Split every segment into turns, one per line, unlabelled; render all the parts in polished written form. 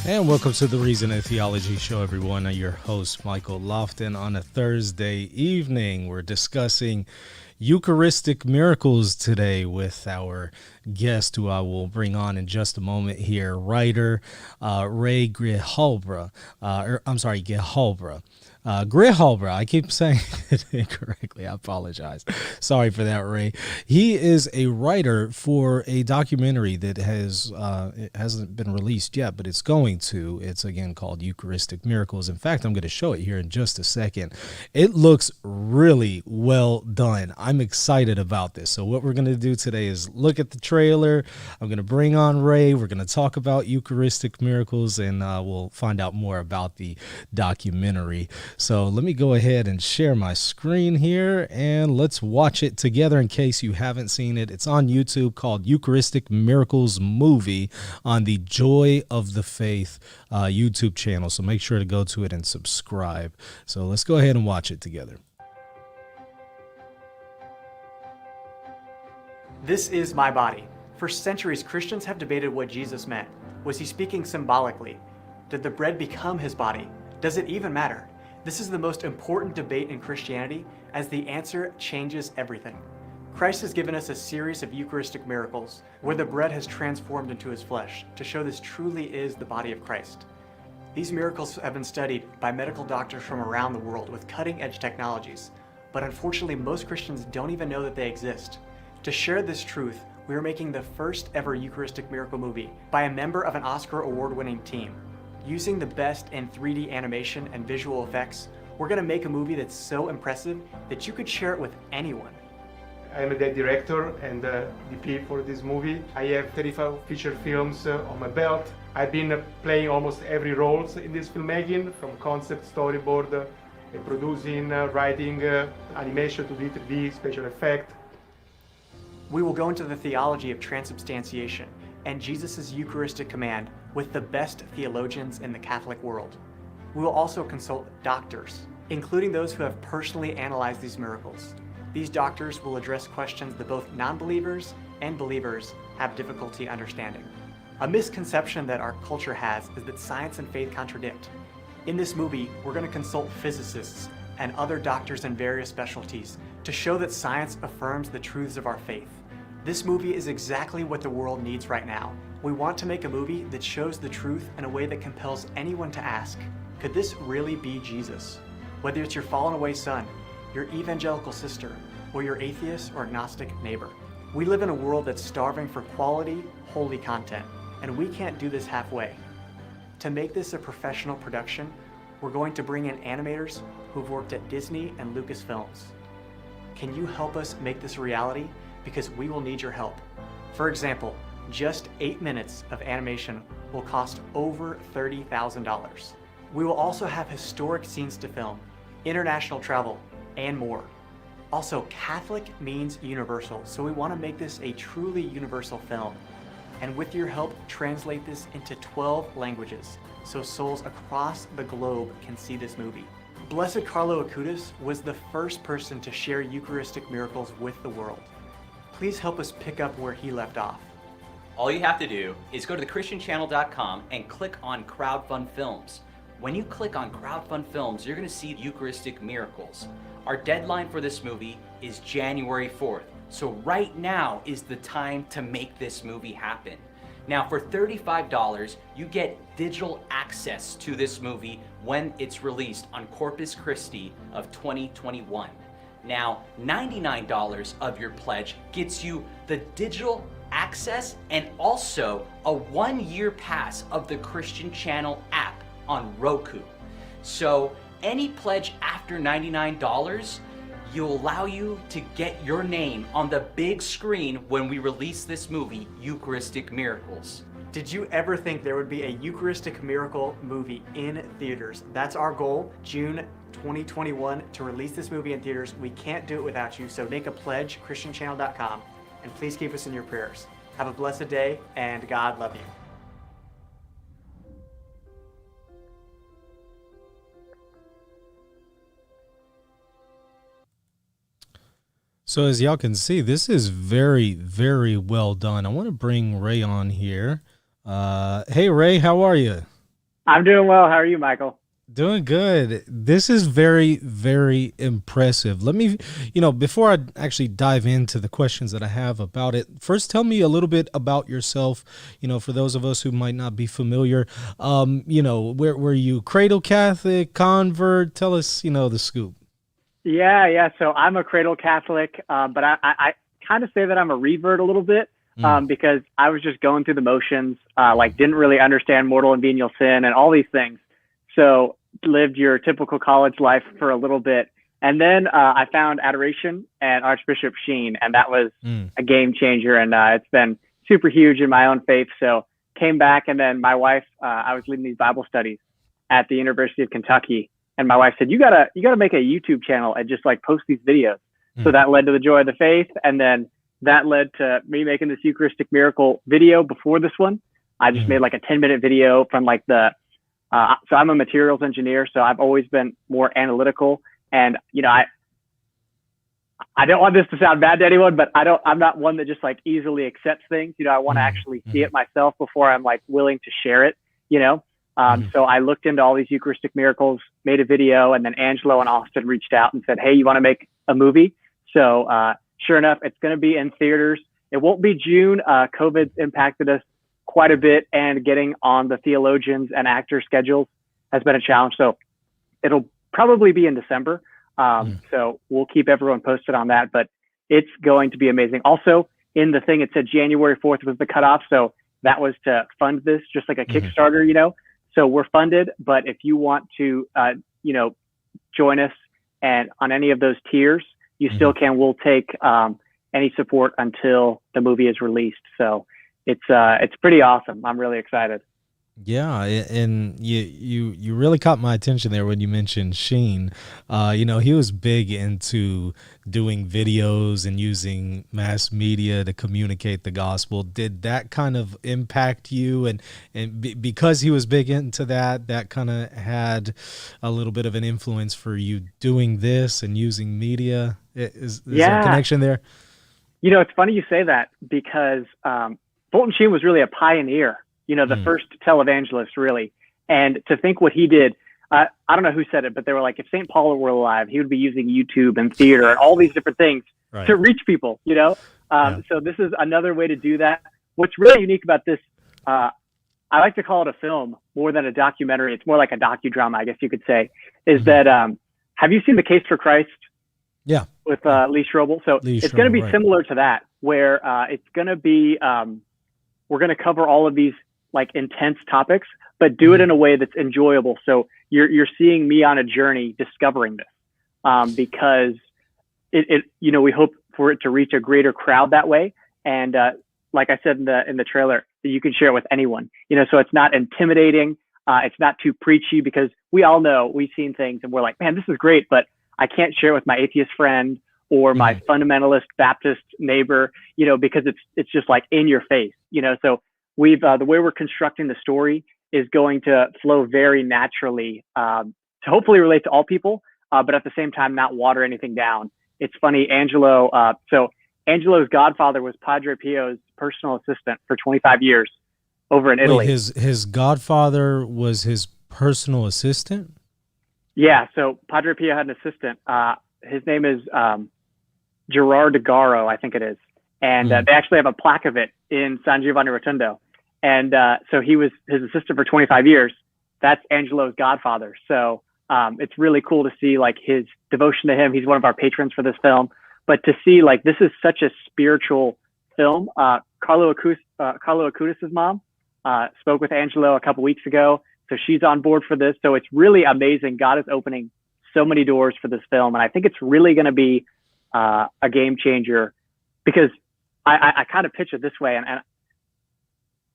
And welcome to the Reason and Theology Show, everyone. I'm your host, Michael Lofton. On a Thursday evening, we're discussing Eucharistic Miracles today with our guest, who I will bring on in just a moment here, writer Ray Grijalba. Grijalba. Grijalba. I keep saying it incorrectly. I apologize. Sorry for that, Ray. He is a writer for a documentary that it hasn't been released yet, but it's going to. It's again called Eucharistic Miracles. In fact, I'm going to show it here in just a second. It looks really well done. I'm excited about this. So what we're going to do today is look at the trailer. I'm going to bring on Ray. We're going to talk about Eucharistic Miracles, and we'll find out more about the documentary. So let me go ahead and share my screen here, and let's watch it together in case you haven't seen it. It's on YouTube, called Eucharistic Miracles Movie, on the Joy of the Faith YouTube channel. So make sure to go to it and subscribe. So let's go ahead and watch it together.
This is my body. For centuries, Christians have debated what Jesus meant. Was he speaking symbolically? Did the bread become his body? Does it even matter? This is the most important debate in Christianity, as the answer changes everything. Christ has given us a series of Eucharistic miracles where the bread has transformed into his flesh to show this truly is the body of Christ. These miracles have been studied by medical doctors from around the world with cutting-edge technologies, but unfortunately most Christians don't even know that they exist. To share this truth, we are making the first ever Eucharistic miracle movie by a member of an Oscar award-winning team. Using the best in 3D animation and visual effects, we're going to make a movie that's so impressive that you could share it with anyone.
I'm the director and the DP for this movie. I have 35 feature films on my belt. I've been playing almost every role in this filmmaking, from concept, storyboard, producing, writing, animation to D3D, special effect.
We will go into the theology of Transubstantiation and Jesus' Eucharistic command with the best theologians in the Catholic world. We will also consult doctors, including those who have personally analyzed these miracles. These doctors will address questions that both non-believers and believers have difficulty understanding. A misconception that our culture has is that science and faith contradict. In this movie, we're going to consult physicists and other doctors in various specialties to show that science affirms the truths of our faith. This movie is exactly what the world needs right now. We want to make a movie that shows the truth in a way that compels anyone to ask, could this really be Jesus? Whether it's your fallen away son, your evangelical sister, or your atheist or agnostic neighbor. We live in a world that's starving for quality, holy content, and we can't do this halfway. To make this a professional production, we're going to bring in animators who've worked at Disney and Lucasfilms. Can you help us make this a reality? Because we will need your help. For example, just 8 minutes of animation will cost over $30,000. We will also have historic scenes to film, international travel, and more. Also, Catholic means universal, so we want to make this a truly universal film. And with your help, translate this into 12 languages, so souls across the globe can see this movie. Blessed Carlo was the first person to share Eucharistic miracles with the world. Please help us pick up where he left off.
All you have to do is go to thechristianchannel.com and click on Crowdfund Films. When you click on Crowdfund Films, you're going to see Eucharistic Miracles. Our deadline for this movie is January 4th, so right now is the time to make this movie happen. Now, for $35, you get digital access to this movie when it's released on Corpus Christi of 2021. Now, $99 of your pledge gets you the digital access and also a 1-year pass of the Christian Channel app on Roku. So any pledge after $99 will allow you to get your name on the big screen when we release this movie, Eucharistic Miracles.
Did you ever think there would be a Eucharistic miracle movie in theaters? That's our goal, June 2021, to release this movie in theaters. We can't do it without you, so make a pledge, christianchannel.com, and please keep us in your prayers. Have a blessed day, and God love you.
So as y'all can see, this is very, very well done. I want to bring Ray on here. Hey, Ray, how are you?
I'm doing well. How are you, Michael?
Doing good. This is very, very impressive. Let me, before I actually dive into the questions that I have about it, first tell me a little bit about yourself. For those of us who might not be familiar, where were you cradle Catholic, convert? Tell us, the scoop.
Yeah. So I'm a cradle Catholic, but I kind of say that I'm a revert a little bit because I was just going through the motions, didn't really understand mortal and venial sin and all these things. So lived your typical college life for a little bit. And then I found adoration and Archbishop Sheen, and that was a game changer. And it's been super huge in my own faith. So came back, and then my wife, I was leading these Bible studies at the University of Kentucky. And my wife said, you gotta make a YouTube channel and just post these videos. So that led to the Joy of the Faith. And then that led to me making this Eucharistic Miracle video before this one. I just made a 10-minute video from so I'm a materials engineer, so I've always been more analytical. And, I don't want this to sound bad to anyone, but I'm not one that just easily accepts things. I want to actually see it myself before I'm willing to share it, So I looked into all these Eucharistic miracles, made a video, and then Angelo and Austin reached out and said, hey, you want to make a movie? So sure enough, it's going to be in theaters. It won't be June. COVID's impacted us quite a bit, and getting on the theologians and actor schedules has been a challenge. So it'll probably be in December. So we'll keep everyone posted on that, but it's going to be amazing. Also in the thing, it said January 4th was the cutoff. So that was to fund this, just like a Kickstarter, so we're funded, but if you want to, join us and on any of those tiers, you still can. We'll take any support until the movie is released. So it's pretty awesome. I'm really excited.
Yeah, and you really caught my attention there when you mentioned Sheen. He was big into doing videos and using mass media to communicate the gospel. Did that kind of impact you? And because he was big into that kind of had a little bit of an influence for you doing this and using media? Is there a connection there?
It's funny you say that because Fulton Sheen was really a pioneer, the first televangelist, really. And to think what he did, I don't know who said it, but they were like, if St. Paul were alive, he would be using YouTube and theater and all these different things to reach people, So this is another way to do that. What's really unique about this, I like to call it a film more than a documentary. It's more like a docudrama, I guess you could say, is that, have you seen The Case for Christ?
Yeah.
With Lee Strobel. So it's going to be similar to that, where it's going to be, we're going to cover all of these intense topics, but do it in a way that's enjoyable. So you're seeing me on a journey discovering this, because we hope for it to reach a greater crowd that way. And like I said in the trailer, that you can share it with anyone, so it's not intimidating. It's not too preachy, because we all know we've seen things and we're like, man, this is great, but I can't share it with my atheist friend or my fundamentalist Baptist neighbor, because it's just in your face, so we've, the way we're constructing the story is going to flow very naturally, to hopefully relate to all people, but at the same time, not water anything down. It's funny, Angelo, so Angelo's godfather was Padre Pio's personal assistant for 25 years over in Italy.
Wait, his godfather was his personal assistant?
Yeah, so Padre Pio had an assistant. His name is Gerard de Garo, I think it is. And they actually have a plaque of it in San Giovanni Rotondo. And so he was his assistant for 25 years. That's Angelo's godfather. So it's really cool to see his devotion to him. He's one of our patrons for this film. But to see this is such a spiritual film. Carlo Acutis' mom spoke with Angelo a couple weeks ago. So she's on board for this. So it's really amazing. God is opening so many doors for this film. And I think it's really going to be a game changer, because I kind of pitch it this way. And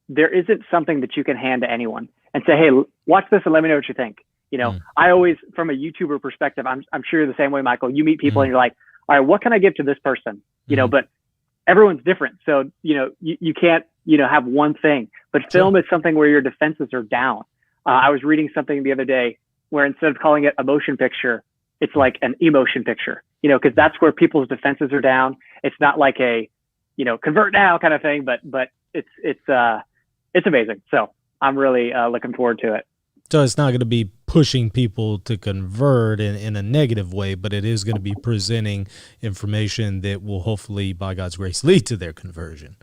there isn't something that you can hand to anyone and say, hey, watch this and let me know what you think. I always, from a YouTuber perspective, I'm sure you're the same way, Michael. You meet people and you're like, all right, what can I give to this person? But everyone's different. So, you can't, have one thing. But film is something where your defenses are down. I was reading something the other day where instead of calling it a motion picture, it's like an emotion picture, because that's where people's defenses are down. It's not like a, convert now kind of thing, but it's amazing. So I'm really looking forward to it.
So it's not going to be pushing people to convert in a negative way, but it is going to be presenting information that will hopefully, by God's grace, lead to their conversion.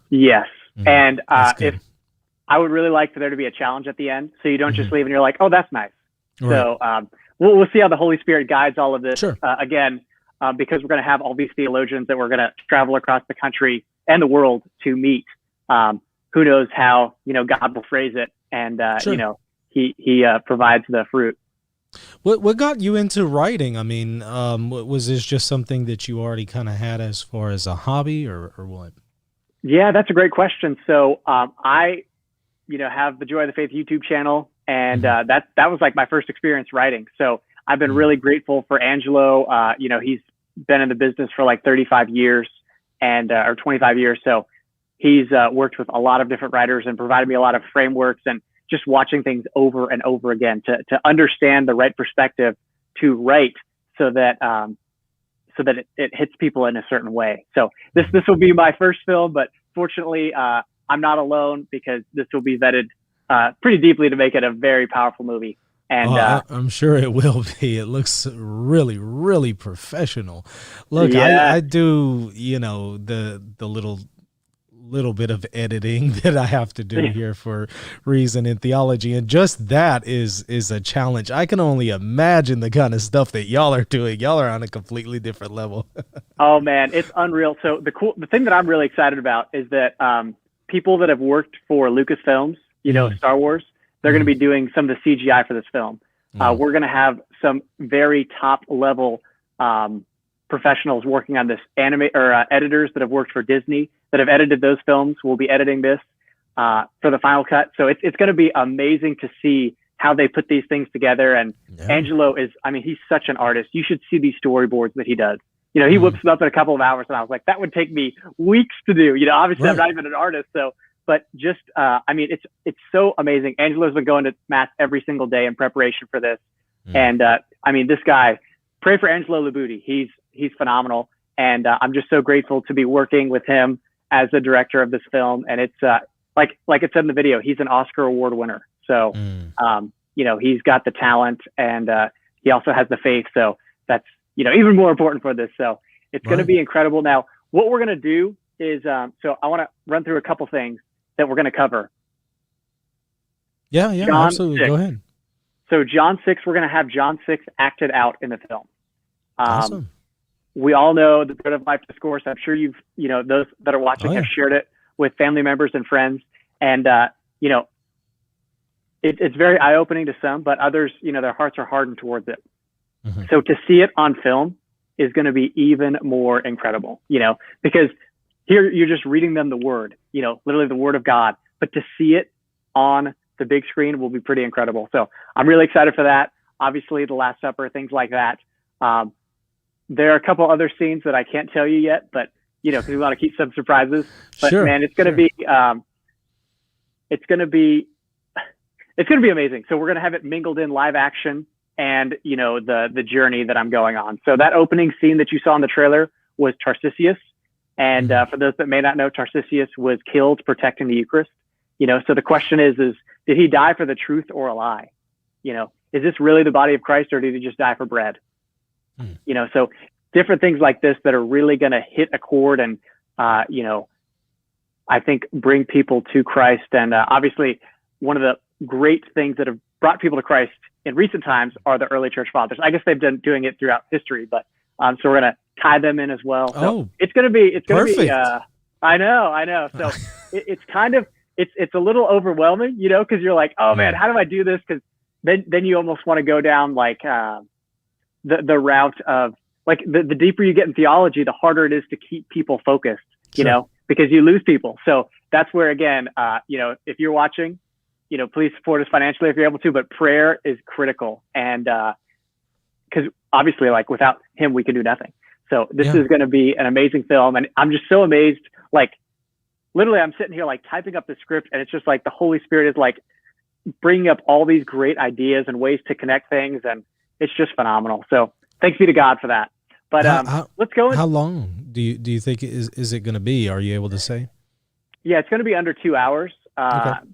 Yes. And
good.
if I would really like for there to be a challenge at the end, so you don't just leave and you're like, oh, that's nice.
Right.
So we'll see how the Holy Spirit guides all of this.
Sure.
Again, because we're going to have all these theologians that we're going to travel across the country and the world to meet. Who knows how, God will phrase it, and
Sure.
He provides the fruit.
What got you into writing? I mean, was this just something that you already kind of had as far as a hobby, or what?
Yeah, that's a great question. So I, have the Joy of the Faith YouTube channel, and that was like my first experience writing. So I've been really grateful for Angelo. He's been in the business for like 35 years or 25 years. So he's worked with a lot of different writers and provided me a lot of frameworks, and just watching things over and over again to understand the right perspective to write so that it hits people in a certain way. So this will be my first film, but fortunately I'm not alone, because this will be vetted pretty deeply to make it a very powerful movie. And
I'm sure it will be. It looks really, really professional. Look,
yeah.
I do, the little bit of editing that I have to do here for Reason in Theology, and just that is a challenge. I can only imagine the kind of stuff that y'all are doing. Y'all are on a completely different level. Oh
man, it's unreal. So the thing that I'm really excited about is that people that have worked for Lucasfilms, Star Wars, they're going to be doing some of the CGI for this film. We're going to have some very top level professionals working on this, editors that have worked for Disney that have edited those films will be editing this for the final cut. So it's going to be amazing to see how they put these things together. And Angelo he's such an artist. You should see these storyboards that he does. He whips them up in a couple of hours, and I was like, that would take me weeks to do. Obviously I'm not even an artist, but just, it's so amazing. Angelo's been going to mass every single day in preparation for this. And this guy, pray for Angelo Labuti. He's phenomenal. And I'm just so grateful to be working with him as the director of this film. And it's like it said in the video, he's an Oscar Award winner. So, he's got the talent, and he also has the faith. So that's, even more important for this. So it's going to be incredible. Now, what we're going to do is, so I want to run through a couple things that we're going to cover.
Yeah,
John
absolutely.
6.
Go ahead.
So John 6, we're going to have John 6 acted out in the film.
Awesome.
We all know the Bread of Life discourse. I'm sure those that are watching have shared it with family members and friends. And, it's very eye-opening to some, but others, their hearts are hardened towards it. So to see it on film is going to be even more incredible, because here you're just reading them the word, literally the word of God, but to see it on the big screen will be pretty incredible. So I'm really excited for that. Obviously the Last Supper, things like that. There are a couple other scenes that I can't tell you yet, but because we want to keep some surprises, but man, it's going to be, it's going to be amazing. So we're going to have it mingled in live action and, the journey that I'm going on. So that opening scene that you saw in the trailer was Tarcisius. And for those that may not know, Tarcisius was killed protecting the Eucharist. So the question is did he die for the truth or a lie? Is this really the body of Christ, or did he just die for bread? So different things like this that are really going to hit a chord and, I think bring people to Christ. And obviously one of the great things that have brought people to Christ in recent times are the early church fathers. I guess they've been doing it throughout history, but so we're going to tie them in as well. So it's going to be, I know. So it's kind of, it's a little overwhelming, cause you're like, oh man, how do I do this? Cause then you almost want to go down like, the route of like the deeper you get in theology, the harder it is to keep people focused, because you lose people. So that's where, again, if you're watching, please support us financially if you're able to, but prayer is critical. And, cause obviously like without him, we can do nothing. So this is going to be an amazing film. And I'm just so amazed. Like literally I'm sitting here like typing up the script, and it's just like the Holy Spirit is like bringing up all these great ideas and ways to connect things. And it's just phenomenal. So thanks be to God for that. But let's go.
How long do you think is it going to be? Are you able to say?
Yeah, it's going to be under 2 hours.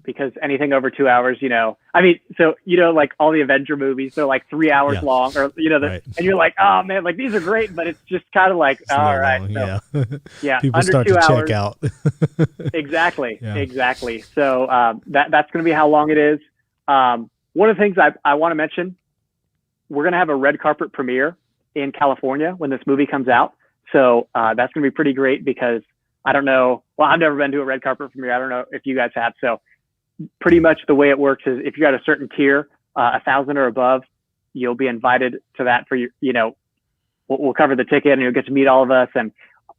because anything over 2 hours, I mean, so, like all the Avenger movies, they're like 3 hours long, or,
Right.
and you're like, oh man, like these are great, but it's just kind of like, all right.
Long,
so, yeah.
People
under
start
2
to
hours,
check out.
Exactly.
Yeah.
Exactly. So that's going to be how long it is. One of the things I want to mention, we're going to have a red carpet premiere in California when this movie comes out. So that's going to be pretty great because I don't know. Well, I've never been to a red carpet premiere. I don't know if you guys have. So pretty much the way it works is if you got a certain tier, 1,000 or above, you'll be invited to that for your, we'll cover the ticket and you'll get to meet all of us. And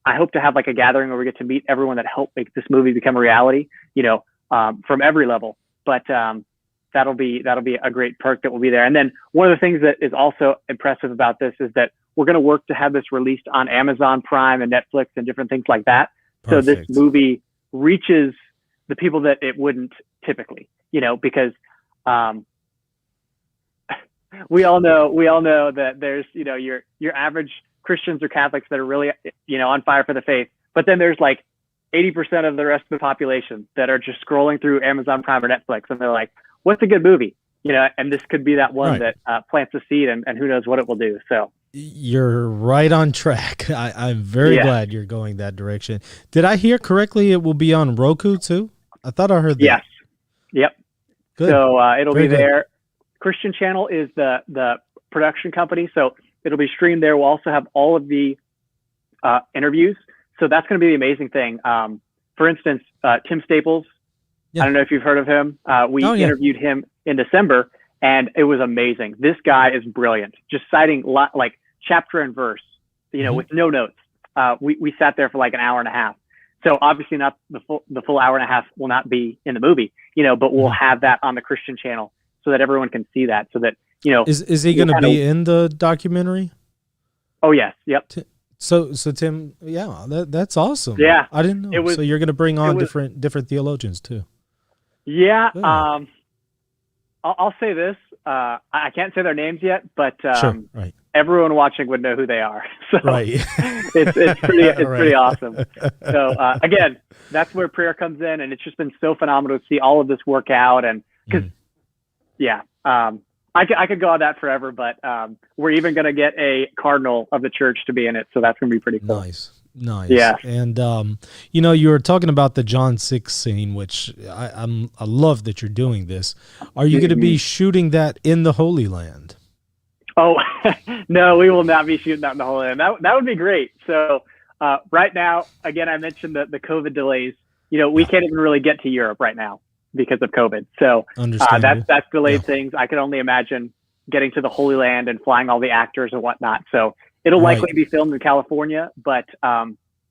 I hope to have like a gathering where we get to meet everyone that helped make this movie become a reality, from every level. But that'll be a great perk that will be there. And then one of the things that is also impressive about this is that we're going to work to have this released on Amazon Prime and Netflix and different things like that.
Perfect.
So this movie reaches the people that it wouldn't typically, because we all know that there's, your average Christians or Catholics that are really, on fire for the faith. But then there's like 80% of the rest of the population that are just scrolling through Amazon Prime or Netflix. And they're like, what's a good movie? And this could be that one that plants a seed and who knows what it will do. So
you're right on track. I'm very glad you're going that direction. Did I hear correctly? It will be on Roku too? I thought I heard that.
Yes. Yep.
Good.
So it'll
Very
be
good.
there. Christian Channel is the production company. So it'll be streamed there. We'll also have all of the interviews. So that's going to be the amazing thing. For instance, Tim Staples, I don't know if you've heard of him. We interviewed him in December and it was amazing. This guy is brilliant. Just citing like chapter and verse, with no notes. We sat there for like an hour and a half. So obviously not the full hour and a half will not be in the movie, but we'll have that on the Christian Channel so that everyone can see that, so that,
Is he going to be in the documentary?
Oh yes. Yep.
So Tim, that's awesome.
Yeah.
I didn't know. So you're going to bring on different theologians too.
Yeah. I'll say this. I can't say their names yet, but
right.
Everyone watching would know who they are. So
right.
it's pretty awesome. So again, that's where prayer comes in, and it's just been so phenomenal to see all of this work out. And because I could go on that forever, but we're even going to get a cardinal of the church to be in it, so that's going to be pretty cool.
Nice.
Yeah.
And you were talking about the John 6 scene, which I love that you're doing this. Are you going to be shooting that in the Holy Land?
Oh, no, we will not be shooting that in the Holy Land. That would be great. So right now, again, I mentioned the COVID delays. We can't even really get to Europe right now because of COVID. So that's delayed things. I can only imagine getting to the Holy Land and flying all the actors and whatnot. So it'll likely be filmed in California, but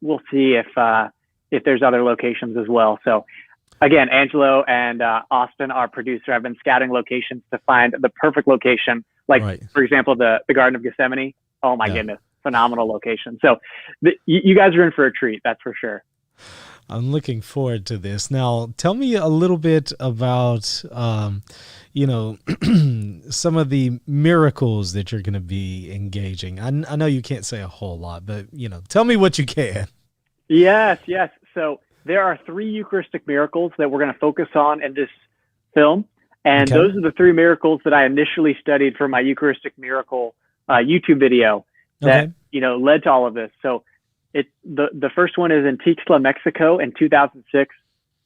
we'll see if there's other locations as well. So again, Angelo and Austin, our producer, have been scouting locations to find the perfect location. Like, for example, the Garden of Gethsemane. Oh my goodness, phenomenal location. So you guys are in for a treat, that's for sure.
I'm looking forward to this. Now, tell me a little bit about, some of the miracles that you're going to be engaging. I know you can't say a whole lot, but, tell me what you can.
Yes. So there are 3 Eucharistic miracles that we're going to focus on in this film. And those are the 3 miracles that I initially studied for my Eucharistic Miracle YouTube video that, led to all of this. So the first one is in Tixla, Mexico in 2006.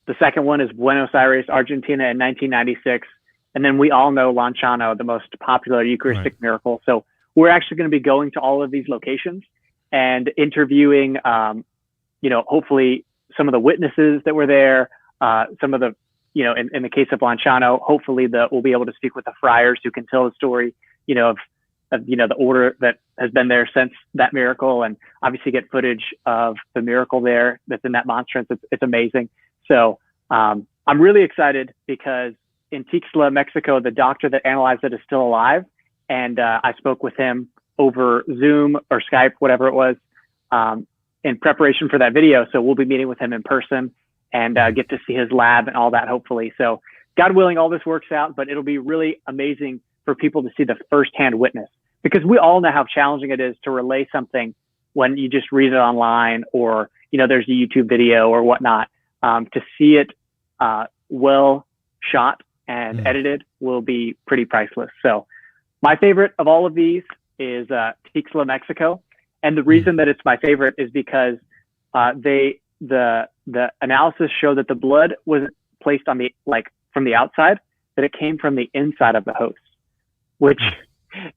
The second one is Buenos Aires, Argentina in 1996. And then we all know Lanciano, the most popular Eucharistic miracle. So we're actually going to be going to all of these locations and interviewing, hopefully some of the witnesses that were there, some of the, in the case of Lanciano, hopefully we'll be able to speak with the friars who can tell the story, of the order that has been there since that miracle, and obviously get footage of the miracle there that's in that monstrance. It's amazing. So I'm really excited because in Tixla, Mexico, the doctor that analyzed it is still alive. And I spoke with him over Zoom or Skype, whatever it was, in preparation for that video. So we'll be meeting with him in person and get to see his lab and all that, hopefully. So God willing, all this works out, but it'll be really amazing for people to see the firsthand witness, because we all know how challenging it is to relay something when you just read it online or, there's a YouTube video or whatnot. To see it well shot and edited will be pretty priceless. So my favorite of all of these is Tixla, Mexico. And the reason that it's my favorite is because the analysis showed that the blood wasn't placed on from the outside, that it came from the inside of the host, which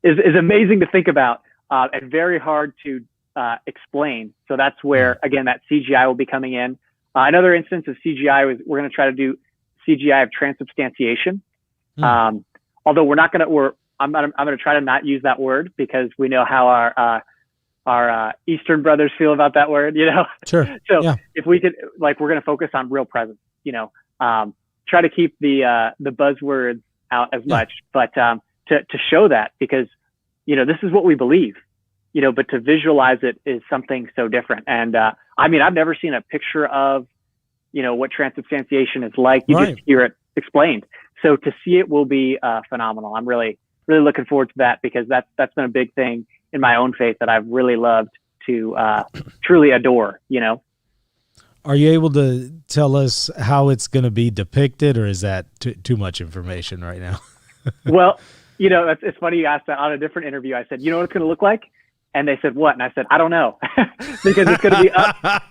is amazing to think about and very hard to explain. So that's where, again, that CGI will be coming in. Another instance of CGI was we're going to try to do CGI of transubstantiation. Although I'm going to try to not use that word because we know how our Eastern brothers feel about that word,
Sure.
So if we could, we're going to focus on real presence, try to keep the buzzwords out as much, but to show that, because, this is what we believe, but to visualize it is something so different. And I've never seen a picture of, what transubstantiation is like. You just hear it explained. So to see it will be phenomenal. I'm really, really looking forward to that, because that's been a big thing in my own faith that I've really loved to truly adore,
Are you able to tell us how it's going to be depicted, or is that too much information right now?
Well, it's funny you asked that. On a different interview, I said, what it's going to look like? And they said, what? And I said, I don't know, because it's going to be up.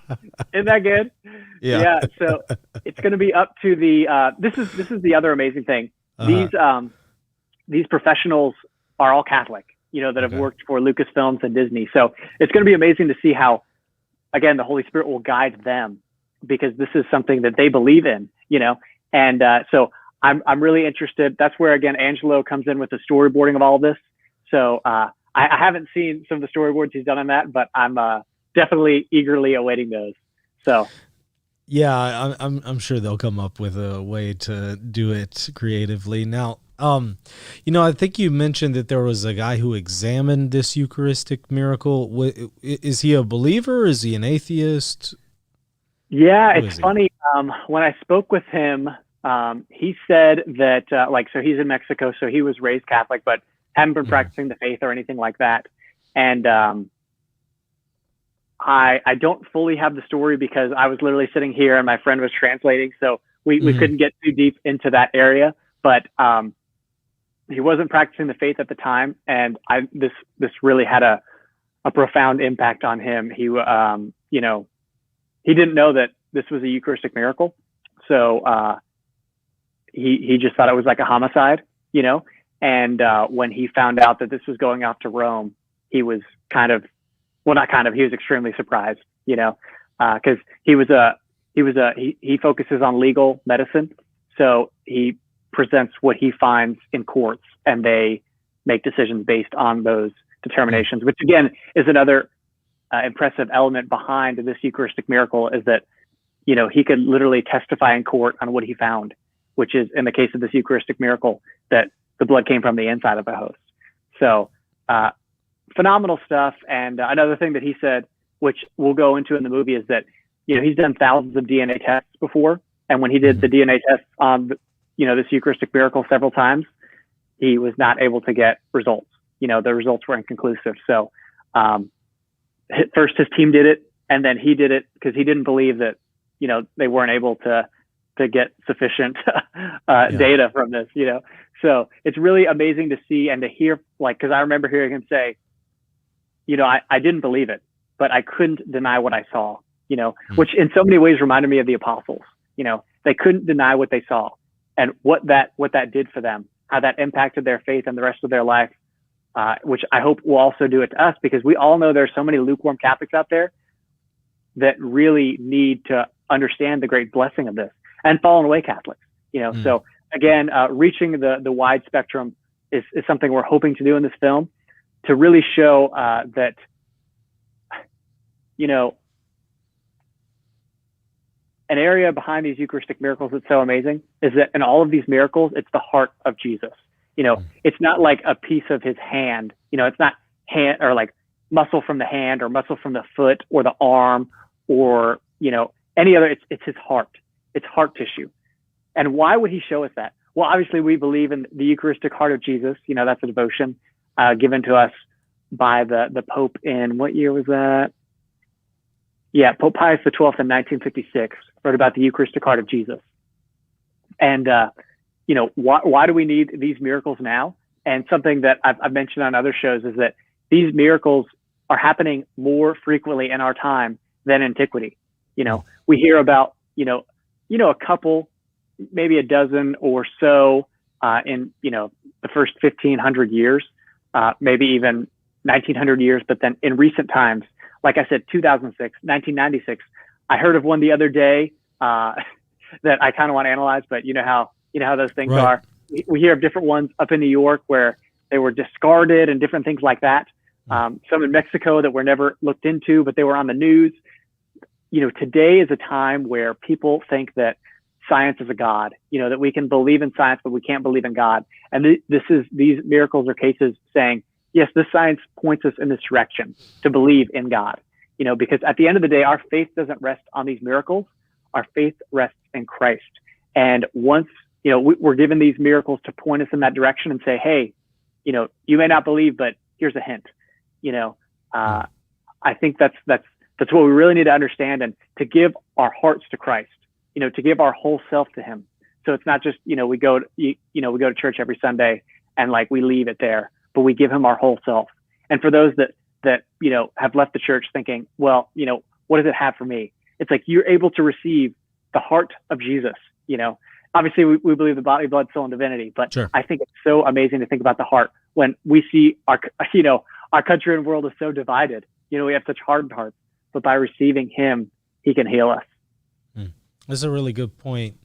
Isn't that good? Yeah. So it's going to be up to the, this is the other amazing thing. These professionals are all Catholic, that have worked for Lucasfilms and Disney. So it's going to be amazing to see how, again, the Holy Spirit will guide them, because this is something that they believe in, and so I'm really interested. That's where, again, Angelo comes in with the storyboarding of all of this. So I haven't seen some of the storyboards he's done on that, but I'm definitely eagerly awaiting those. So
yeah, I'm sure they'll come up with a way to do it creatively. Now, I think you mentioned that there was a guy who examined this Eucharistic miracle. Is he a believer? Is he an atheist?
Yeah, it's funny. When I spoke with him, he said that, so he's in Mexico, so he was raised Catholic, but hadn't been practicing the faith or anything like that. And I don't fully have the story, because I was literally sitting here and my friend was translating, so we couldn't get too deep into that area. But he wasn't practicing the faith at the time, and this really had a profound impact on him. He he didn't know that this was a Eucharistic miracle, so he just thought it was like a homicide, And when he found out that this was going off to Rome, he was he was extremely surprised, because he focuses on legal medicine, so he presents what he finds in courts, and they make decisions based on those determinations, which again is another impressive element behind this Eucharistic miracle, is that, he could literally testify in court on what he found, which is, in the case of this Eucharistic miracle, that the blood came from the inside of the host. So phenomenal stuff. And another thing that he said, which we'll go into in the movie, is that, he's done thousands of DNA tests before. And when he did the DNA tests on, this Eucharistic miracle several times, he was not able to get results. The results were inconclusive. So first his team did it, and then he did it, because he didn't believe that, they weren't able to get sufficient data from this, So it's really amazing to see and to hear, because I remember hearing him say, I didn't believe it, but I couldn't deny what I saw, which in so many ways reminded me of the apostles. They couldn't deny what they saw, and what that did for them, how that impacted their faith and the rest of their life, which I hope will also do it to us, because we all know there's so many lukewarm Catholics out there that really need to understand the great blessing of this, and fallen away Catholics, So again, reaching the wide spectrum is something we're hoping to do in this film, to really show that, an area behind these Eucharistic miracles that's so amazing is that in all of these miracles, it's the heart of Jesus. It's not like a piece of his hand, it's not hand or like muscle from the hand or muscle from the foot or the arm or, any other, it's his heart. It's heart tissue. And why would he show us that? Well, obviously we believe in the Eucharistic heart of Jesus. That's a devotion given to us by the Pope in, what year was that? Yeah, Pope Pius XII in 1956 wrote about the Eucharistic heart of Jesus. And, why do we need these miracles now? And something that I've mentioned on other shows is that these miracles are happening more frequently in our time than antiquity. We hear about, a couple, maybe a dozen or so in, the first 1,500 years, maybe even 1,900 years. But then in recent times, like I said, 2006, 1996, I heard of one the other day that I kind of want to analyze, but you know how those things
Right.
are. We hear of different ones up in New York where they were discarded and different things like that. Some in Mexico that were never looked into, but they were on the news. Today is a time where people think that science is a god, that we can believe in science, but we can't believe in God. And these miracles are cases saying, yes, this science points us in this direction to believe in God, because at the end of the day, our faith doesn't rest on these miracles. Our faith rests in Christ. And once, we're given these miracles to point us in that direction and say, hey, you may not believe, but here's a hint. I think that's what we really need to understand, and to give our hearts to Christ, to give our whole self to him. So it's not just, we go to church every Sunday and like we leave it there, but we give him our whole self. And for those that have left the church thinking, well, what does it have for me? It's like you're able to receive the heart of Jesus. Obviously we believe the body, blood, soul, and divinity, but
Sure.
I think it's so amazing to think about the heart when we see our country and world is so divided. We have such hardened hearts, but by receiving him, he can heal us.
That's a really good point.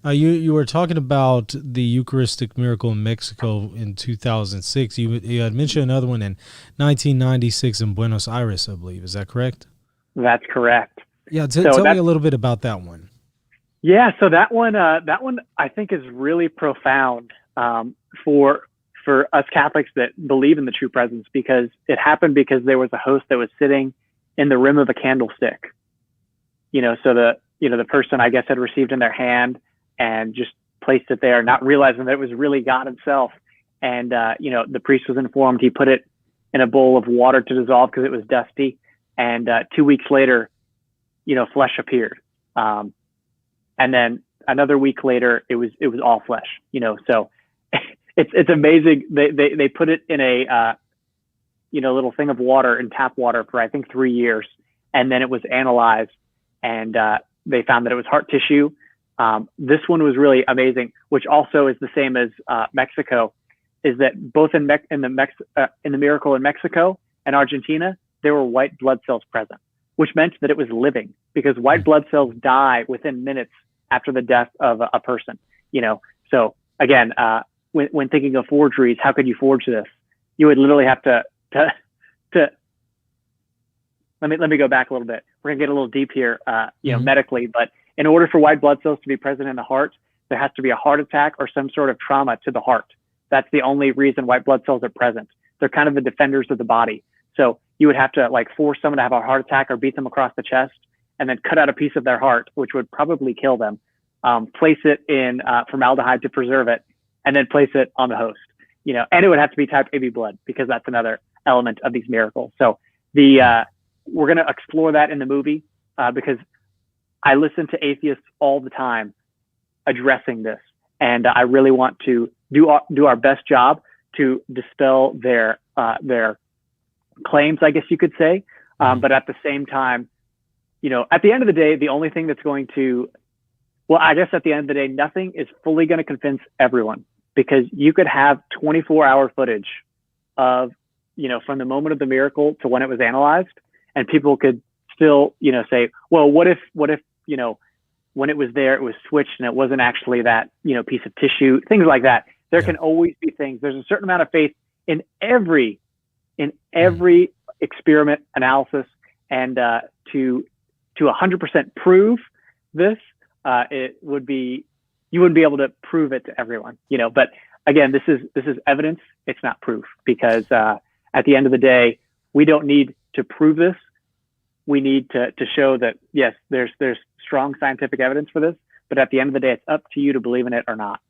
You were talking about the Eucharistic miracle in Mexico in 2006. You had mentioned another one in 1996 in Buenos Aires, I believe. Is that correct?
That's correct.
Yeah, tell me a little bit about that one.
Yeah, so that one I think is really profound for us Catholics that believe in the true presence, because it happened because there was a host that was sitting in the rim of a candlestick. So the person, I guess, had received in their hand and just placed it there, not realizing that it was really God himself. And the priest was informed. He put it in a bowl of water to dissolve because it was dusty. And 2 weeks later, flesh appeared. And then another week later, it was all flesh. So it's amazing. They put it in a little thing of water, in tap water, for I think 3 years, and then it was analyzed, and they found that it was heart tissue. This one was really amazing, which also is the same as Mexico, is that both in the miracle in Mexico and Argentina, there were white blood cells present, which meant that it was living, because white blood cells die within minutes after the death of a person. So again, when thinking of forgeries, how could you forge this? You would literally have to let me go back a little bit. We're gonna get a little deep here, medically, but in order for white blood cells to be present in the heart, there has to be a heart attack or some sort of trauma to the heart. That's the only reason white blood cells are present. They're kind of the defenders of the body. So you would have to force someone to have a heart attack or beat them across the chest, and then cut out a piece of their heart, which would probably kill them, place it in formaldehyde to preserve it, and then place it on the host. And it would have to be type AB blood, because that's another element of these miracles. So we're going to explore that in the movie, because I listen to atheists all the time addressing this, and I really want to do our best job to dispel their claims, I guess you could say. But at the same time, at the end of the day, the only thing that's going to, at the end of the day, nothing is fully going to convince everyone, because you could have 24-hour footage of, from the moment of the miracle to when it was analyzed, and people could still, say, well, what if, when it was there, it was switched and it wasn't actually that, piece of tissue, things like that. There can always be things. There's a certain amount of faith in every experiment analysis, and to 100% prove this, it would be, you wouldn't be able to prove it to everyone, but again, this is evidence. It's not proof, because at the end of the day, we don't need to prove this. We need to show that, yes, there's strong scientific evidence for this, but at the end of the day, it's up to you to believe in it or not.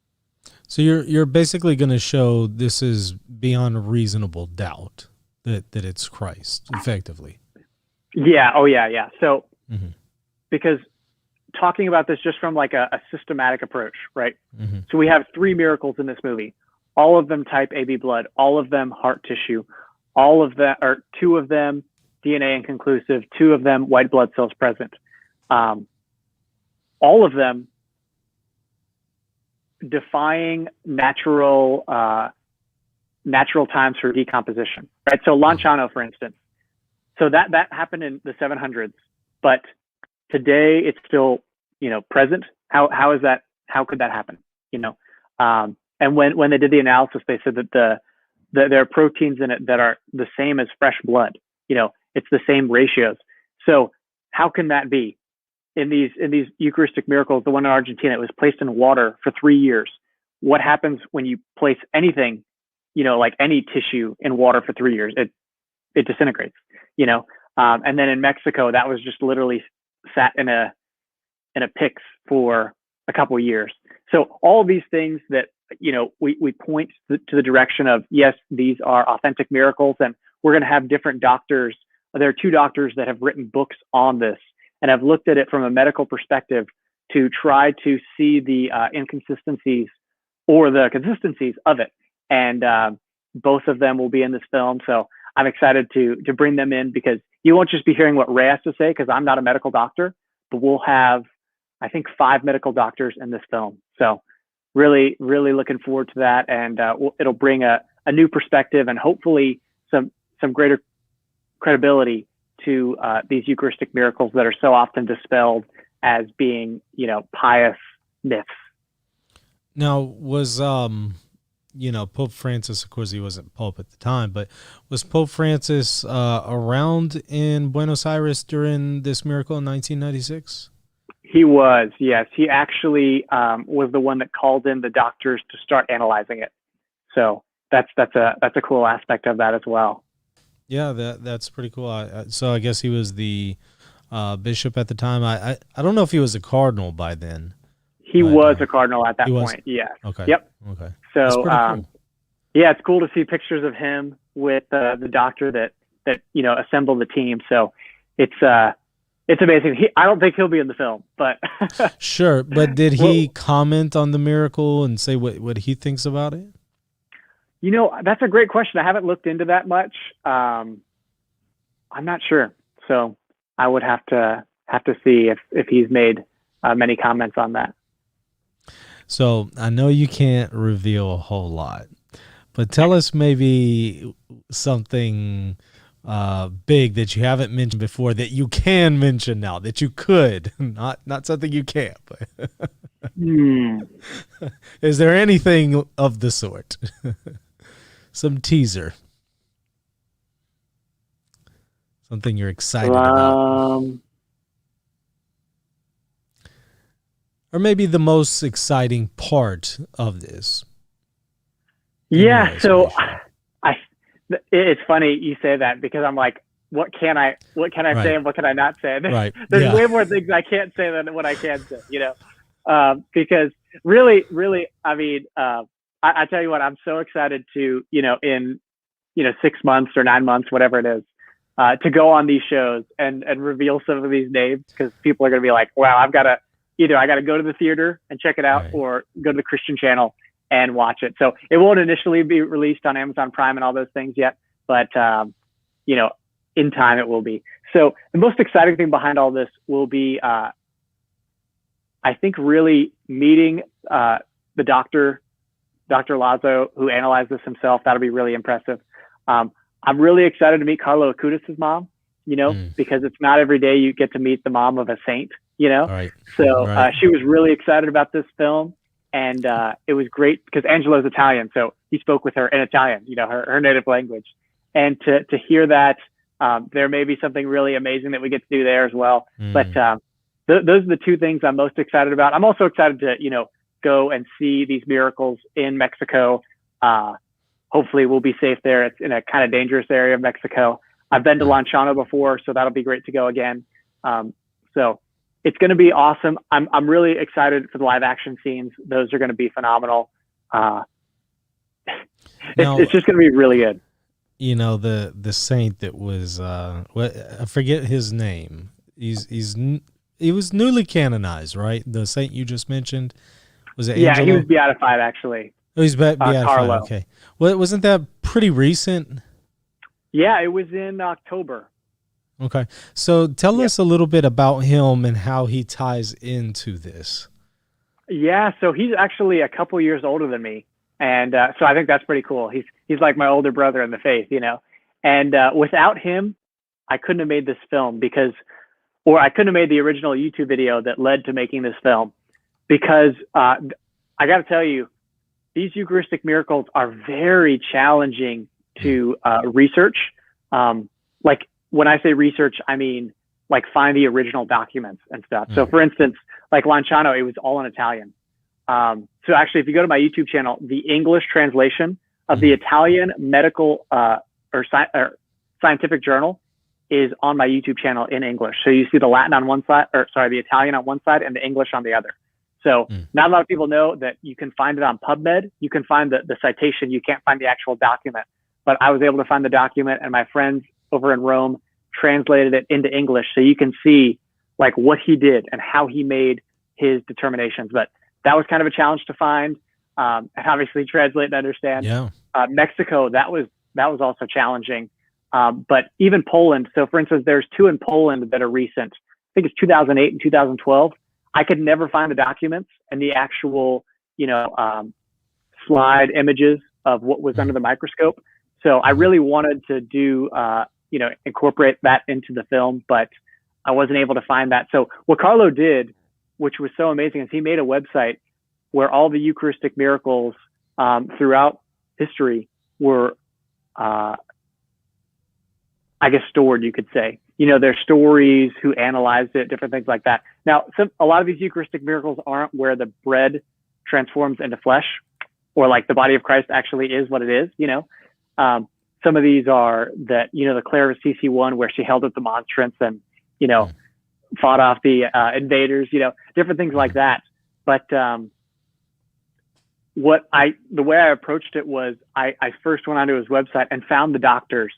So you're basically going to show this is beyond reasonable doubt that it's Christ, effectively.
Yeah. Oh, yeah. Yeah. So, because talking about this just from like a systematic approach, right?
Mm-hmm.
So we have 3 miracles in this movie, all of them type AB blood, all of them heart tissue, all of them, or 2 of them DNA inconclusive, 2 of them white blood cells present. All of them defying natural times for decomposition, right? So Lanciano, for instance, so that happened in the 700s, but today it's still, present. How is that? How could that happen? And when they did the analysis, they said that there are proteins in it that are the same as fresh blood. It's the same ratios. So how can that be? In these Eucharistic miracles, the one in Argentina, it was placed in water for 3 years. What happens when you place anything, like any tissue in water for 3 years? It disintegrates, and then in Mexico, that was just literally sat in a pyx for a couple of years. So all of these things that, we point to the direction of, yes, these are authentic miracles, and we're going to have different doctors. There are 2 doctors that have written books on this and have looked at it from a medical perspective to try to see the inconsistencies or the consistencies of it. And both of them will be in this film. So I'm excited to bring them in, because you won't just be hearing what Ray has to say, because I'm not a medical doctor, but we'll have, I think, 5 medical doctors in this film. So really, really looking forward to that. And it'll bring a new perspective and hopefully some greater credibility to these Eucharistic miracles that are so often dispelled as being, pious myths.
Now, was Pope Francis, of course, he wasn't Pope at the time, but was Pope Francis around in Buenos Aires during this miracle in 1996?
He was, yes. He actually was the one that called in the doctors to start analyzing it. So that's a cool aspect of that as well.
Yeah, that's pretty cool. So I guess he was the bishop at the time. I don't know if he was a cardinal by then.
He was a cardinal at that point. Yes.
Okay.
Yep.
Okay.
So
cool.
Yeah, it's cool to see pictures of him with the doctor that assembled the team. So it's amazing. I don't think he'll be in the film, but
sure. But did he comment on the miracle and say what he thinks about it?
That's a great question. I haven't looked into that much. I'm not sure. So I would have to see if he's made many comments on that.
So I know you can't reveal a whole lot, but tell us maybe something big that you haven't mentioned before that you can mention now, that you could, not something you can't. But Is there anything of the sort? Some teaser. Something you're excited about. Or maybe the most exciting part of this.
Yeah, so it's funny you say that, because I'm like, what can I say and what can I not say? There's way more things I can't say than what I can say, because really, I mean, I tell you what, I'm so excited to, in 6 months or 9 months, whatever it is, to go on these shows and reveal some of these names, because people are going to be like, wow, I got to go to the theater and check it out, or go to the Christian channel and watch it. So it won't initially be released on Amazon Prime and all those things yet, but in time it will be. So the most exciting thing behind all this will be, I think, really meeting the Dr. Lazo, who analyzed this himself. That'll be really impressive. I'm really excited to meet Carlo Acutis' mom, because it's not every day you get to meet the mom of a saint,
Right.
So she was really excited about this film. And it was great because Angelo's Italian. So he spoke with her in Italian, her native language. And to hear that, there may be something really amazing that we get to do there as well. But those are the 2 things I'm most excited about. I'm also excited to, go and see these miracles in Mexico. Hopefully we'll be safe there. It's in a kind of dangerous area of Mexico. I've been to Lanciano before, so that'll be great to go again. So it's going to be awesome. I'm really excited for the live action scenes. Those are going to be phenomenal. It's just going to be really good.
The saint that was I forget his name. He's he was newly canonized, right? The saint you just mentioned. Was it
Yeah,
Angelo?
he was beatified, actually.
Oh, he's beatified.
Carlo.
Okay. Well, wasn't that pretty recent?
Yeah, it was in October.
Okay. So tell us a little bit about him and how he ties into this.
Yeah, so he's actually a couple years older than me. And so I think that's pretty cool. He's like my older brother in the faith, you know. And without him, I couldn't have made this film or I couldn't have made the original YouTube video that led to making this film because I got to tell you, these Eucharistic miracles are very challenging to research. Like when I say research, I mean like find the original documents and stuff. So for instance, like Lanciano, it was all in Italian. So actually, if you go to my YouTube channel, the English translation of the Italian medical or scientific journal is on my YouTube channel in English. So you see the Latin on one side, the Italian on one side and the English on the other. So not a lot of people know that you can find it on PubMed. You can find the citation. You can't find the actual document. But I was able to find the document, and my friends over in Rome translated it into English. So you can see like what he did and how he made his determinations. But that was kind of a challenge to find, and obviously translate and understand.
Yeah.
Mexico, that was also challenging. But even Poland. So for instance, there's two in Poland that are recent. I think it's 2008 and 2012. I could never find the documents and the actual, slide images of what was under the microscope. So I really wanted to do, incorporate that into the film, but I wasn't able to find that. So what Carlo did, which was so amazing, is he made a website where all the Eucharistic miracles throughout history were, stored, you could say. Their stories, who analyzed it, different things like that. Now, a lot of these Eucharistic miracles aren't where the bread transforms into flesh, or like the body of Christ actually is what it is. Some of these are that, the Clare of Assisi one, where she held up the monstrance and, fought off the invaders, different things like that. But the way I approached it was I first went onto his website and found the doctors.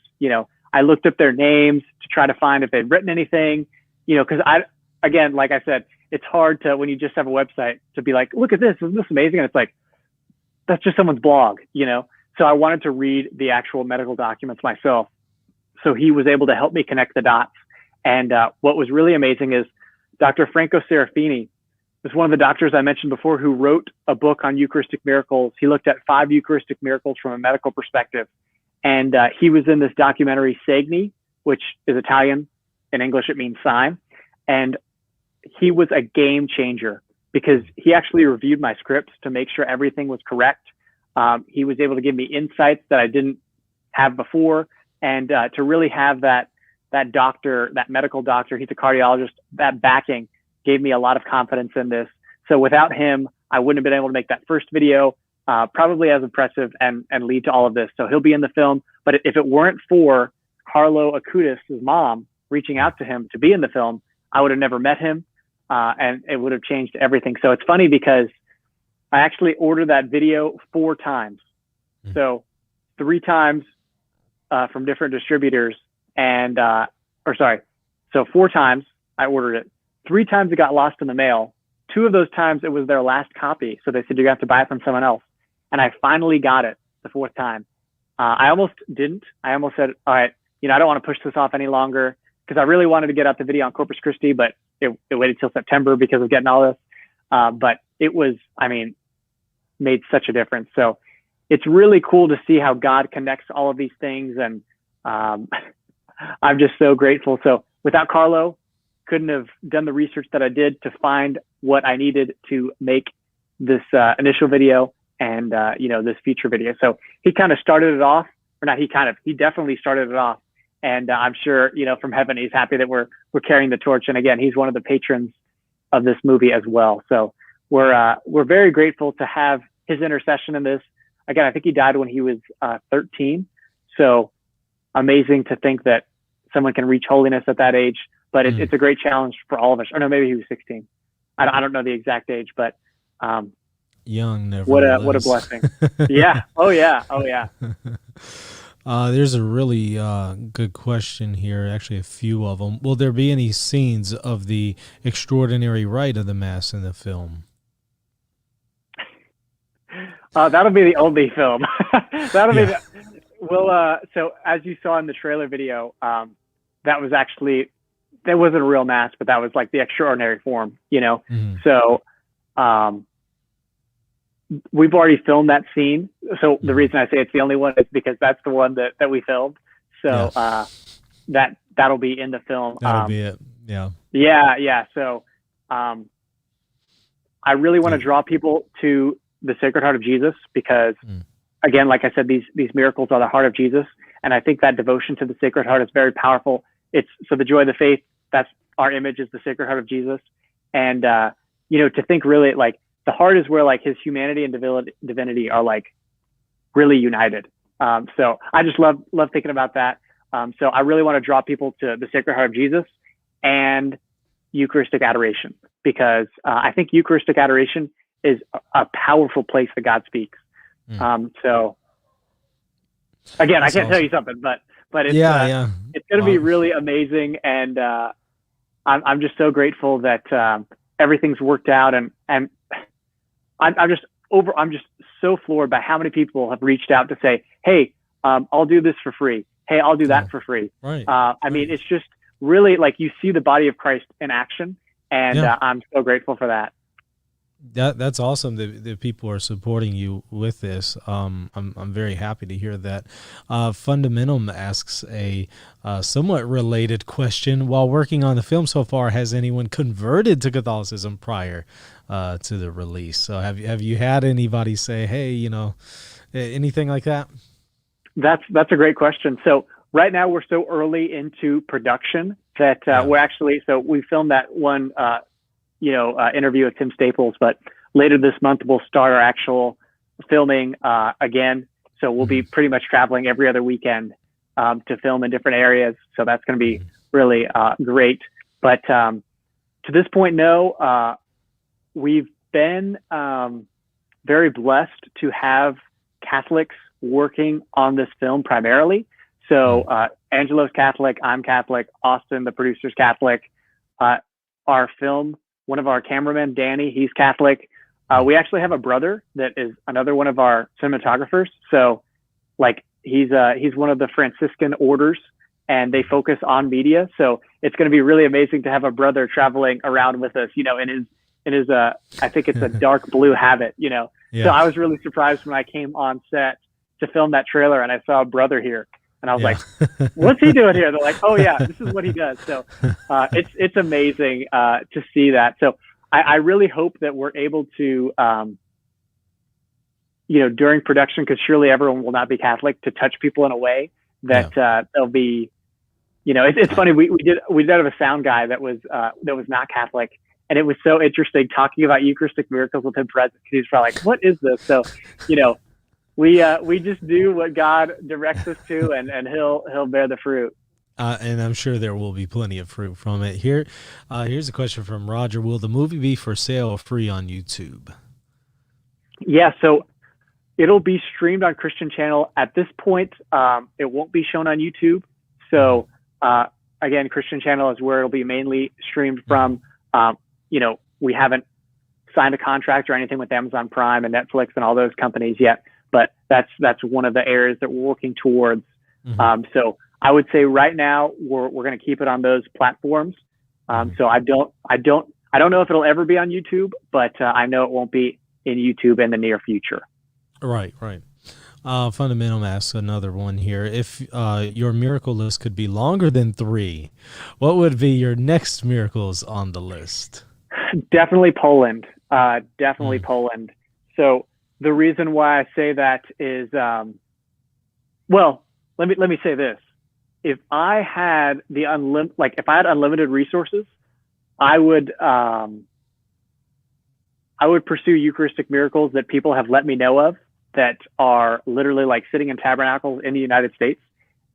I looked up their names to try to find if they'd written anything, because again, like I said, it's hard to, when you just have a website, to be like, look at this, isn't this amazing? And it's like, that's just someone's blog, So I wanted to read the actual medical documents myself. So he was able to help me connect the dots. And what was really amazing is Dr. Franco Serafini was one of the doctors I mentioned before who wrote a book on Eucharistic miracles. He looked at 5 Eucharistic miracles from a medical perspective. And he was in this documentary, Segni, which is Italian. In English, it means sign. And he was a game changer because he actually reviewed my scripts to make sure everything was correct. He was able to give me insights that I didn't have before. And to really have that doctor, that medical doctor, he's a cardiologist, that backing gave me a lot of confidence in this. So without him, I wouldn't have been able to make that first video probably as impressive and lead to all of this. So he'll be in the film. But if it weren't for Carlo Acutis, his mom, reaching out to him to be in the film, I would have never met him, and it would have changed everything. So it's funny because I actually ordered that video 4 times. So 3 times from different distributors, and so 4 times I ordered it. 3 times it got lost in the mail. 2 of those times it was their last copy, so they said you have to buy it from someone else. And I finally got it the 4th time. I almost didn't. I almost said, all right, I don't want to push this off any longer, because I really wanted to get out the video on Corpus Christi, but it waited till September because of getting all this. But it was, made such a difference. So it's really cool to see how God connects all of these things. And I'm just so grateful. So without Carlo, couldn't have done the research that I did to find what I needed to make this initial video and, this feature video. So he kind of started it off, or not, he definitely started it off. And I'm sure, from heaven, he's happy that we're carrying the torch. And again, he's one of the patrons of this movie as well. So we're very grateful to have his intercession in this. Again, I think he died when he was 13. So amazing to think that someone can reach holiness at that age. But it's a great challenge for all of us. Or no, maybe he was 16. I don't know the exact age, but
young, never.
What a blessing. Yeah. Oh yeah.
There's a really good question here, actually a few of them. Will there be any scenes of the extraordinary rite of the Mass in the film?
That'll be the only film. That'll be so as you saw in the trailer video, that wasn't a real Mass, but that was like the extraordinary form,
Mm-hmm.
So we've already filmed that scene. So the reason I say it's the only one is because that's the one that we filmed. So that'll be in the film.
That'll be it. Yeah.
Yeah. So I really want to draw people to the Sacred Heart of Jesus because, again, like I said, these miracles are the heart of Jesus. And I think that devotion to the Sacred Heart is very powerful. So the joy of the faith, that's our image, is the Sacred Heart of Jesus. And, to think really like the heart is where like his humanity and divinity are like really united. So I just love thinking about that. So I really want to draw people to the Sacred Heart of Jesus and Eucharistic adoration, because I think Eucharistic adoration is a powerful place that God speaks. So again, I can't tell you something, but it's it's going to be really amazing. And I'm just so grateful that everything's worked out. And I'm just so floored by how many people have reached out to say, hey, I'll do this for free. Hey, I'll do that for free.
Right.
I mean, it's just really like you see the body of Christ in action. And I'm so grateful for that.
That's awesome that people are supporting you with this. I'm very happy to hear that. Fundamentum asks a somewhat related question. While working on the film so far, has anyone converted to Catholicism prior to the release? So have you had anybody say, hey, anything like that? That's a great question. So right now we're so early into production that we filmed that one interview with Tim Staples, but later this month we'll start our actual filming again. So we'll be pretty much traveling every other weekend to film in different areas. So that's going to be really great. But to this point, no, we've been very blessed to have Catholics working on this film primarily. So Angelo's Catholic, I'm Catholic, Austin, the producer's Catholic. Our film, one of our cameramen, Danny, he's Catholic. We actually have a brother that is another one of our cinematographers. So like he's one of the Franciscan orders, and they focus on media. So it's going to be really amazing to have a brother traveling around with us, in his I think it's a dark blue habit, So I was really surprised when I came on set to film that trailer and I saw a brother here. And I was like, what's he doing here? They're like, oh yeah, this is what he does. So it's amazing to see that. So I really hope that we're able to, during production, because surely everyone will not be Catholic, to touch people in a way that they'll be, it's funny. We did have a sound guy that was not Catholic. And it was so interesting talking about Eucharistic miracles with him present. He's probably like, what is this? So, we just do what God directs us to, and he'll bear the fruit. And I'm sure there will be plenty of fruit from it. Here's a question from Roger. Will the movie be for sale or free on YouTube?
Yeah, so it'll be streamed on Christian Channel. At this point, it won't be shown on YouTube. So again, Christian Channel is where it'll be mainly streamed from. We haven't signed a contract or anything with Amazon Prime and Netflix and all those companies yet, but that's one of the areas that we're working towards. So I would say right now we're going to keep it on those platforms. So I don't know if it'll ever be on YouTube, but I know it won't be in YouTube in the near future.
Right. Fundamental asks another one here. If your miracle list could be longer than 3, what would be your next miracles on the list?
Definitely Poland. Poland. So the reason why I say that is, let me say this. If I had unlimited resources, I would pursue Eucharistic miracles that people have let me know of that are literally like sitting in tabernacles in the United States,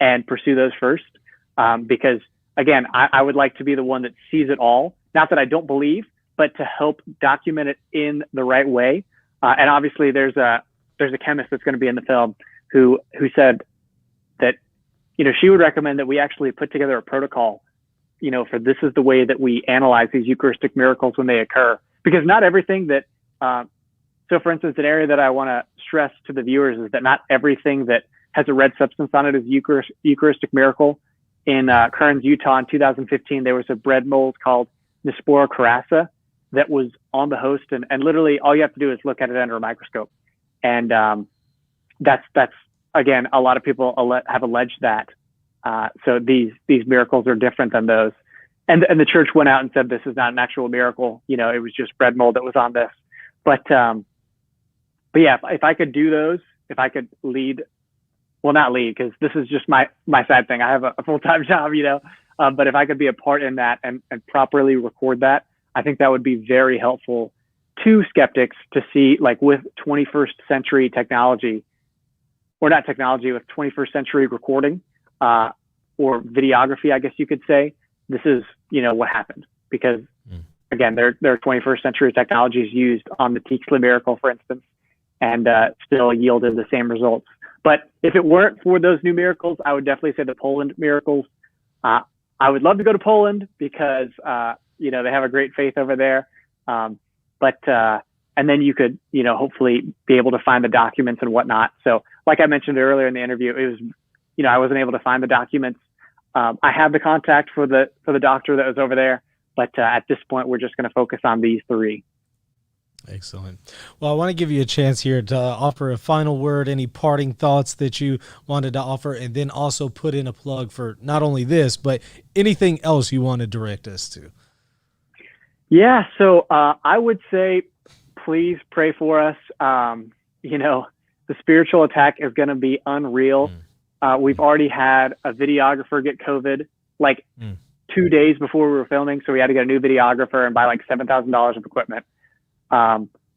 and pursue those first. Because again, I would like to be the one that sees it all. Not that I don't believe, but to help document it in the right way. And obviously there's a chemist that's going to be in the film who said, that, she would recommend that we actually put together a protocol, for this is the way that we analyze these Eucharistic miracles when they occur. Because not everything that, so for instance, an area that I want to stress to the viewers is that not everything that has a red substance on it is Eucharistic miracle. In Kearns, Utah in 2015, there was a bread mold called Nispora carassa that was on the host. And literally all you have to do is look at it under a microscope. And that's again, a lot of people have alleged that. So these miracles are different than those. And the church went out and said, this is not an actual miracle. It was just bread mold that was on this. But yeah, if I could do those, if I could lead, well, not lead, because this is just my side thing. I have a full-time job, but if I could be a part in that and properly record that, I think that would be very helpful to skeptics to see, like, with 21st century technology, or not technology, with 21st century recording or videography, I guess you could say, this is, what happened. Because again, there are 21st century technologies used on the Tixla miracle, for instance, and still yielded the same results. But if it weren't for those new miracles, I would definitely say the Poland miracles. I would love to go to Poland because, they have a great faith over there. And then you could, hopefully be able to find the documents and whatnot. So like I mentioned earlier in the interview, it was, I wasn't able to find the documents. I have the contact for the doctor that was over there, but at this point, we're just going to focus on these three.
Excellent. Well, I want to give you a chance here to offer a final word, any parting thoughts that you wanted to offer, and then also put in a plug for not only this, but anything else you want to direct us to.
Yeah, so I would say, please pray for us. The spiritual attack is going to be unreal. We've already had a videographer get COVID, 2 days before we were filming, so we had to get a new videographer and buy like $7,000 of equipment.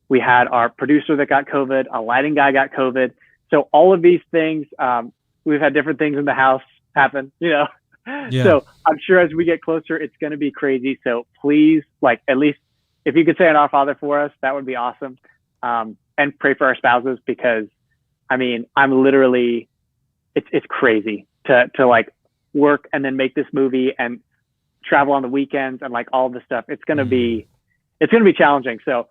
We had our producer that got COVID, a lighting guy got COVID. So all of these things, we've had different things in the house happen, Yeah. So I'm sure as we get closer, it's going to be crazy. So please, at least if you could say an Our Father for us, that would be awesome. And pray for our spouses, because I'm literally, it's crazy to work and then make this movie and travel on the weekends and all this stuff. It's going to be challenging. So,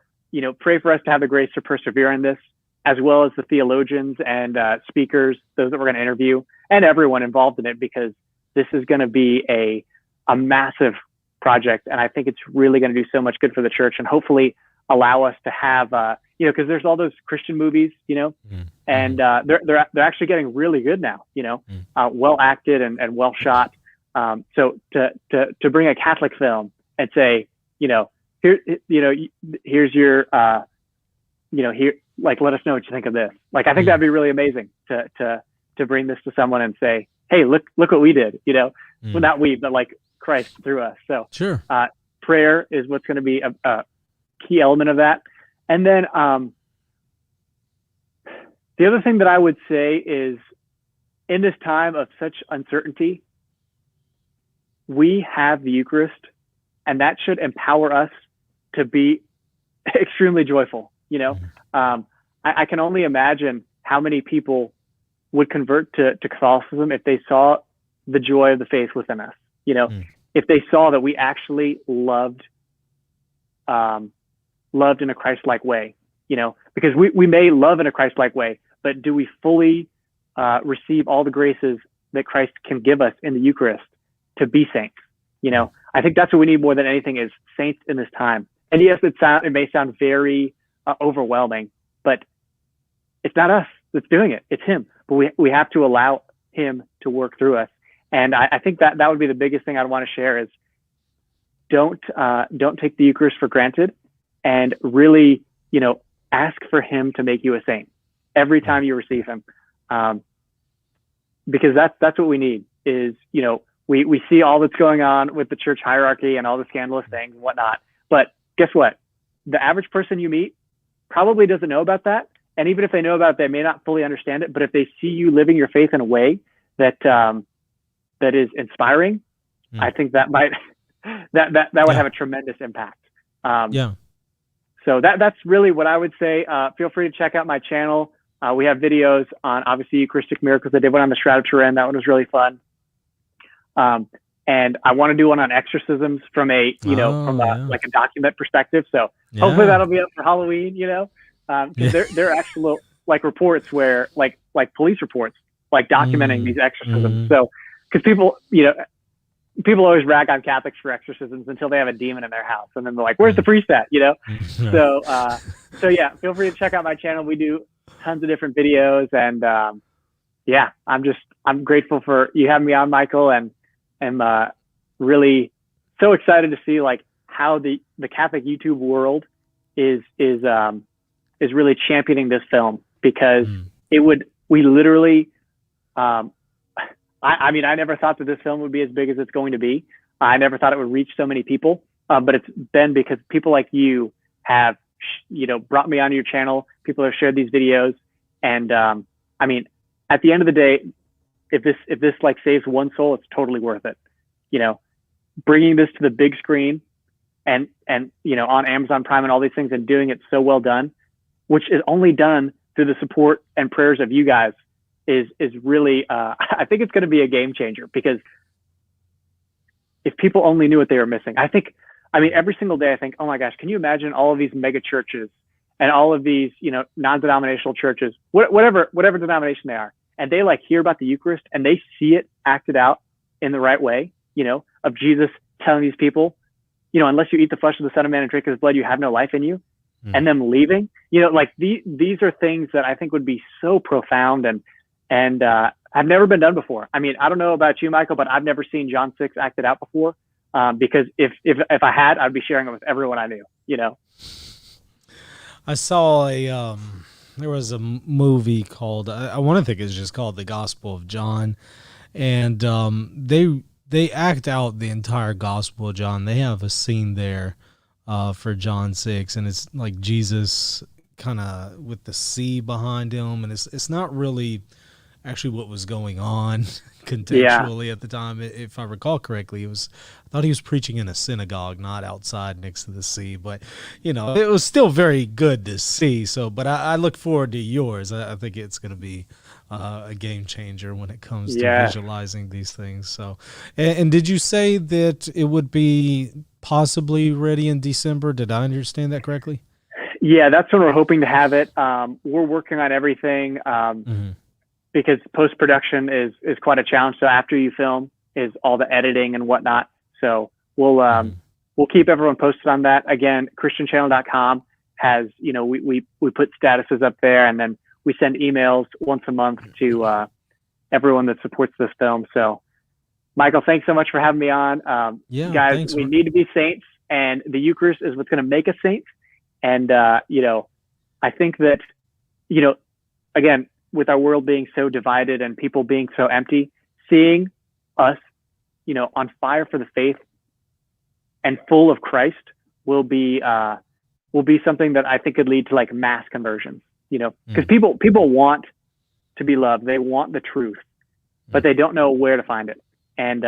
pray for us to have the grace to persevere in this, as well as the theologians and speakers, those that we're going to interview, and everyone involved in it, because this is going to be a massive project. And I think it's really going to do so much good for the church, and hopefully allow us to have, because there's all those Christian movies, and they're actually getting really good now, well acted and well shot. So to bring a Catholic film and say, here's your, here, let us know what you think of this. I think that'd be really amazing to bring this to someone and say, hey, look what we did, well, not we, but Christ through us. So
sure.
Prayer is what's going to be a key element of that. And then the other thing that I would say is, in this time of such uncertainty, we have the Eucharist, and that should empower us to be extremely joyful. I can only imagine how many people would convert to Catholicism if they saw the joy of the faith within us. If they saw that we actually loved in a Christ-like way, because we may love in a Christ-like way, but do we fully receive all the graces that Christ can give us in the Eucharist to be saints? I think that's what we need more than anything, is saints in this time. And yes, it may sound very overwhelming, but it's not us that's doing it. It's him. But we have to allow him to work through us. And I think that would be the biggest thing I'd want to share is, don't take the Eucharist for granted, and really, ask for him to make you a saint every time you receive him. Because that's what we need is, we see all that's going on with the church hierarchy and all the scandalous things and whatnot. But guess what? The average person you meet probably doesn't know about that. And even if they know about it, they may not fully understand it. But if they see you living your faith in a way that is inspiring, I think that might that would have a tremendous impact. So that's really what I would say. Feel free to check out my channel. We have videos on obviously Eucharistic Miracles. I did one on the Shroud of Turin. That one was really fun. And I want to do one on exorcisms from a like a document perspective. So hopefully that'll be up for Halloween, because they're actual like reports where like police reports, like documenting these exorcisms. So, because people always rag on Catholics for exorcisms until they have a demon in their house. And then they're like, where's the priest at? So yeah, feel free to check out my channel. We do tons of different videos, and I'm grateful for you having me on, Michael, and I'm really so excited to see like how the Catholic YouTube world is really championing this film, because we literally, I mean, I never thought that this film would be as big as it's going to be. I never thought it would reach so many people, but it's been because people like you have, brought me onto your channel. People have shared these videos. And I mean, at the end of the day, if this like saves one soul, it's totally worth it. Bringing this to the big screen and on Amazon Prime and all these things, and doing it so well done, which is only done through the support and prayers of you guys, is really, I think it's going to be a game changer, because if people only knew what they were missing, every single day I think, oh my gosh, can you imagine all of these mega churches and all of these, non-denominational churches, whatever denomination they are, and they like hear about the Eucharist and they see it acted out in the right way, of Jesus telling these people, unless you eat the flesh of the Son of Man and drink his blood, you have no life in you, and them leaving, like these are things that I think would be so profound and have never been done before. I mean, I don't know about you, Michael, but I've never seen John 6 acted out before, because if I had, I'd be sharing it with everyone I knew,
I saw there was a movie called, I want to think it's just called The Gospel of John, and they act out the entire Gospel of John. They have a scene there for John 6, and it's like Jesus kind of with the sea behind him, and it's not really actually what was going on contextually at the time. If I recall correctly, I thought he was preaching in a synagogue, not outside next to the sea, but it was still very good to see. So, but I look forward to yours. I think it's going to be a game changer when it comes to visualizing these things. So, and did you say that it would be possibly ready in December? Did I understand that correctly?
Yeah, that's when we're hoping to have it. We're working on everything. Because post-production is quite a challenge. So after you film is all the editing and whatnot. So we'll keep everyone posted on that. Again, ChristianChannel.com has, we put statuses up there, and then we send emails once a month to everyone that supports this film. So Michael, thanks so much for having me on. Guys, we need to be saints, and the Eucharist is what's going to make us saints. And, I think that, again, with our world being so divided and people being so empty, seeing us, on fire for the faith and full of Christ will be something that I think could lead to like mass conversions, because people want to be loved. They want the truth, but they don't know where to find it. And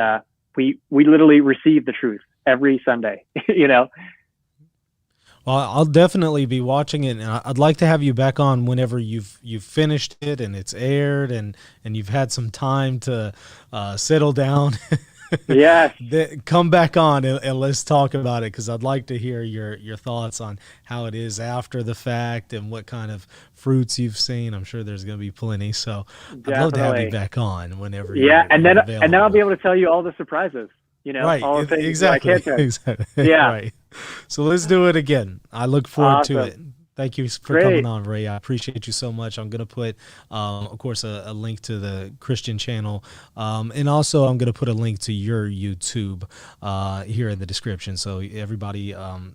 we literally receive the truth every Sunday,
Well, I'll definitely be watching it, and I'd like to have you back on whenever you've finished it and it's aired, and you've had some time to settle down.
Yeah.
Come back on and let's talk about it, because I'd like to hear your thoughts on how it is after the fact and what kind of fruits you've seen. I'm sure there's going to be plenty, so
Definitely.
I'd love to have you back on whenever.
And then I'll be able to tell you all the surprises.
Right,
all the things
exactly.
I can't
Exactly.
Yeah.
Right. So let's do it again. I look forward to it. Thank you for coming on, Ray. I appreciate you so much. I'm going to put, of course, a link to the Christian channel. And also I'm going to put a link to your YouTube here in the description. So everybody,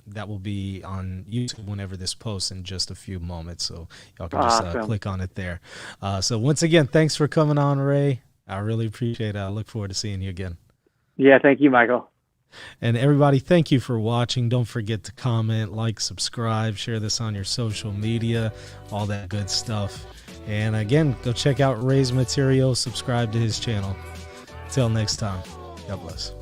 that will be on YouTube whenever this posts in just a few moments. So y'all can just click on it there. So once again, thanks for coming on, Ray. I really appreciate it. I look forward to seeing you again.
Yeah, thank you, Michael.
And everybody, thank you for watching. Don't forget to comment, like, subscribe, share this on your social media, all that good stuff. And again, go check out Ray's material, subscribe to his channel. Until next time, God bless.